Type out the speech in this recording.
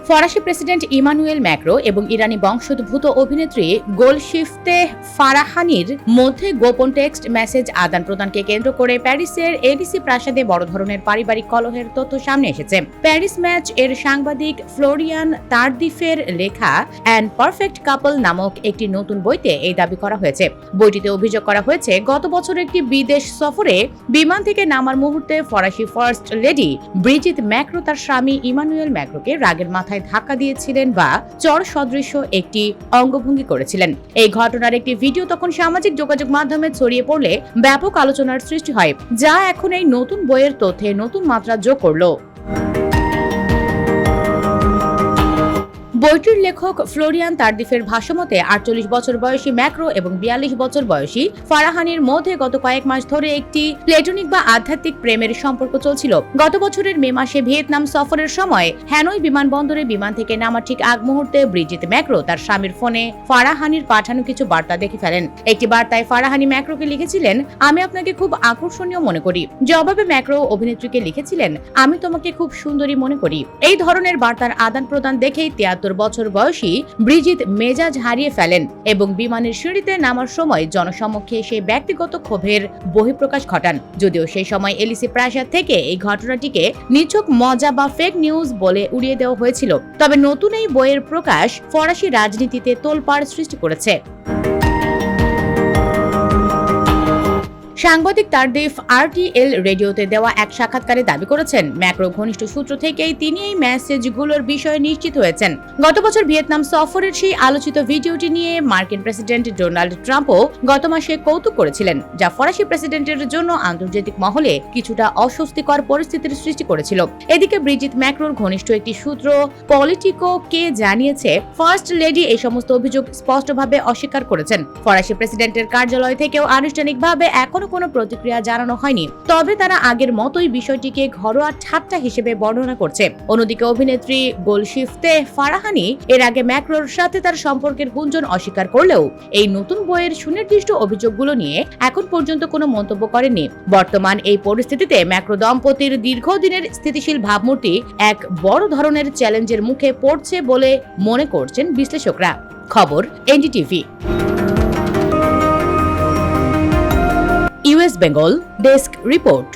ফরাসি president Emmanuel Macron এবং ইরানি বংশোদ্ভূত অভিনেত্রী গোলশিফতে ফারাহানির মধ্যে গোপন টেক্সট মেসেজ আদান প্রদানকে কেন্দ্র করে প্যারিসের এলিসি প্রাসাদে বড় ধরনের পারিবারিক কলহের তথ্য সামনে এসেছে। প্যারিস ম্যাচ এর সাংবাদিক ফ্লোরিয়ান তারদিফের লেখা অ্যান্ড পারফেক্ট কাপল নামক একটি নতুন বইতে এই দাবি করা হয়েছে। বইটিতে অভিযোগ করা হয়েছে, গত বছর একটি বিদেশ সফরে বিমান থেকে নামার মুহূর্তে ফরাসি ফার্স্ট লেডি ব্রিজিত ম্যাক্রো তার স্বামী ইমানুয়েল ম্যাক্রোকে রাগের মাথায় ধাক্কা দিয়েছিলেন বা চর সদৃশ একটি অঙ্গভঙ্গি করেছিলেন। এই ঘটনার একটি ভিডিও তখন সামাজিক যোগাযোগ মাধ্যমে ছড়িয়ে পড়লে ব্যাপক আলোচনার সৃষ্টি হয়, যা এখন এই নতুন বইয়ের তথ্যে নতুন মাত্রা যোগ করল। বইটির লেখক ফ্লোরিয়ান তারদিফের ভাষ্যমতে ৪৮ বছর বয়সী ম্যাক্রো এবং ৪২ বছর বয়সী ফারাহানির মধ্যে গত কয়েক মাস ধরে একটি প্লেটোনিক বা আধ্যাত্মিক প্রেমের সম্পর্ক চলছিল। গত বছরের মে মাসে ভিয়েতনাম সফরের সময় হ্যানয় বিমানবন্দরে বিমান থেকে নামার ঠিক আগ মুহূর্তে ব্রিজিত ম্যাক্রো তার স্বামীর ফোনে ফারাহানির পাঠানো কিছু বার্তা দেখে ফেলেন। একটি বার্তায় ফারাহানি ম্যাক্রোকে লিখেছিলেন, আমি আপনাকে খুব আকর্ষণীয় মনে করি। জবাবে ম্যাক্রো অভিনেত্রীকে লিখেছিলেন, আমি তোমাকে খুব সুন্দরী মনে করি। এই ধরনের বার্তার আদান প্রদান দেখেই ৭৩ বছর বয়সী ব্রিজিত মেজাজ হারিয়ে ফেলেন এবং বিমানের সিঁড়িতে নামার সময় জনসমক্ষে সেই ব্যক্তিগত ক্ষোভের বহিঃপ্রকাশ ঘটান। যদিও সেই সময় এলিসি প্রাসাদ থেকে এই ঘটনাটিকে নিছক মজা বা ফেক নিউজ বলে উড়িয়ে দেওয়া হয়েছিল, তবে নতুন এই বইয়ের প্রকাশ ফরাসি রাজনীতিতে তোলপাড় সৃষ্টি করেছে। সাংবাদিক তারদিফ RTL রেডিওতে দেওয়া এক সাক্ষাৎকারে দাবি করেছেন, ম্যাক্রো ঘনিষ্ঠ সূত্র থেকেই তিনি এই মেসেজগুলোর বিষয়ে নিশ্চিত হয়েছেন। গত বছর ভিয়েতনাম সফরের সেই আলোচিত ভিডিওটি নিয়ে মার্কিন প্রেসিডেন্ট ডোনাল্ড ট্রাম্পও গত মাসে কৌতুক করেছিলেন, যা ফরাসি প্রেসিডেন্টের জন্য আন্তর্জাতিক মহলে কিছুটা অস্বস্তিকর পরিস্থিতির সৃষ্টি করেছিল। এদিকে ব্রিজিত ম্যাক্রোর ঘনিষ্ঠ একটি সূত্র পলিটিকোকে জানিয়েছে, ফার্স্ট লেডি এই সমস্ত অভিযোগ স্পষ্টভাবে অস্বীকার করেছেন। ফরাসি প্রেসিডেন্টের কার্যালয় থেকেও আনুষ্ঠানিকভাবে এখনো কোনো প্রতিক্রিয়া জানানো হয়নি, তবে তারা আগের মতোই বিষয়টিকে ঘরোয়া ঠাট্টা হিসেবে বর্ণনা করছে। অন্যদিকে অভিনেত্রী গোলশিফতে ফারাহানি এর আগে ম্যাক্রোর সাথে তার সম্পর্কের গুঞ্জন অস্বীকার করলেও এই নতুন বইয়ের সুনির্দিষ্ট অভিযোগগুলো নিয়ে এখন পর্যন্ত কোনো মন্তব্য করেননি। বর্তমান এই পরিস্থিতিতে ম্যাক্রো দম্পতির দীর্ঘদিনের স্থিতিশীল ভাবমূর্তি এক বড় ধরনের চ্যালেঞ্জের মুখে পড়ছে বলে মনে করছেন বিশ্লেষকরা। খবর NDTV। US Bengal desk report.